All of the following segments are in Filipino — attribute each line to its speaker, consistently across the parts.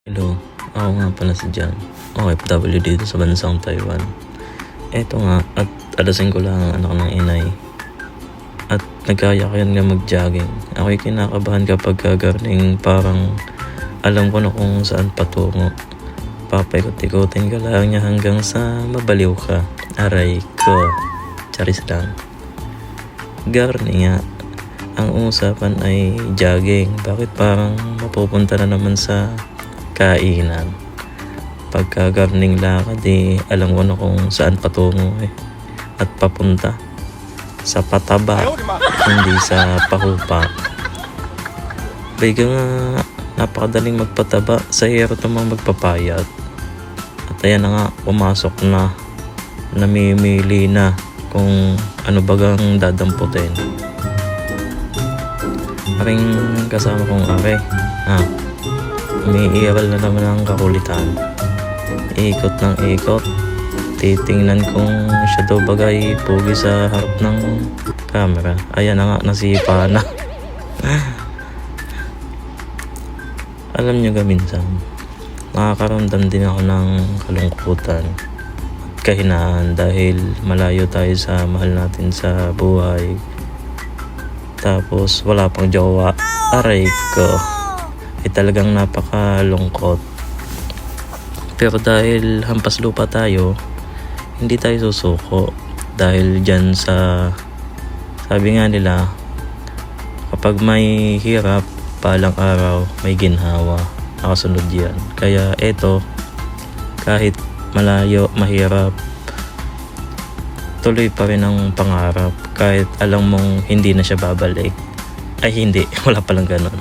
Speaker 1: Hello, ako nga pala si Jan, OFW dito sa bansang Taiwan. Eto nga, at alasin ko lang ang anak ng inay. At nagkayakayan nga mag-jogging. Ako'y kinakabahan kapag gagarning parang alam ko na kung saan patungo. Papaikot-ikotin ka lang niya hanggang sa mabaliw ka. Aray ko, charis lang. Garni nga, ang usapan ay jogging. Bakit parang mapupunta na naman sa kainan? Pagka garning lakad alam ko na kung saan patungo at papunta sa pataba, hindi sa pahupa. Bega nga, napakadaling magpataba, sa hirap namang magpapayat. At ayan na nga, pumasok na, namimili na kung ano bagang dadamputin. Aking kasama kong umiiral na naman ang kakulitan. Ikot ng ikot, titingnan kung siya daw bagay pugi sa harap ng camera. Ayan na nga, nasipa na. Alam nyo minsan, nakakaramdam din ako ng kalungkutan at kahinaan dahil malayo tayo sa mahal natin sa buhay. Tapos wala pang jowa. Aray ko, talagang napakalungkot. Pero dahil hampas lupa tayo, hindi tayo susuko. Dahil dyan sa, sabi nga nila, kapag may hirap, palang araw, may ginhawa. Nakasunod yan. Kaya eto, kahit malayo, mahirap, tuloy pa rin ang pangarap. Kahit alam mong hindi na siya babalik. Ay hindi, wala palang ganon.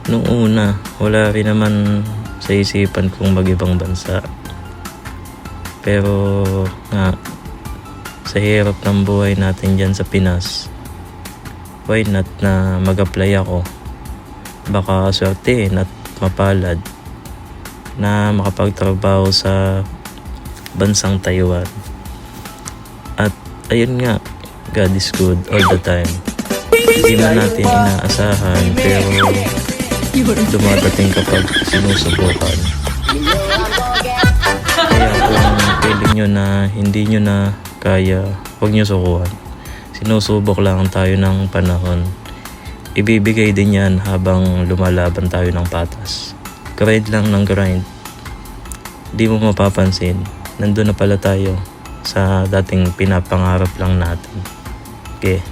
Speaker 1: Nung una, wala rin naman sa isipan kong mag-ibang bansa. Pero nga, sa hirap ng buhay natin dyan sa Pinas, why not na mag-apply ako? Baka swerte at mapalad na makapagtrabaho sa bansang Taiwan. At ayun nga, God is good all the time. Hindi man natin inaasahan, pero dumadating kapag sinusubukan. Kaya kung feeling nyo na hindi nyo na kaya, huwag nyo sukuhan. Sinusubok lang tayo ng panahon. Ibibigay din yan habang lumalaban tayo ng patas. Grind lang ng grind. Di mo mapapansin, nandun na pala tayo sa dating pinapangarap lang natin. Okay.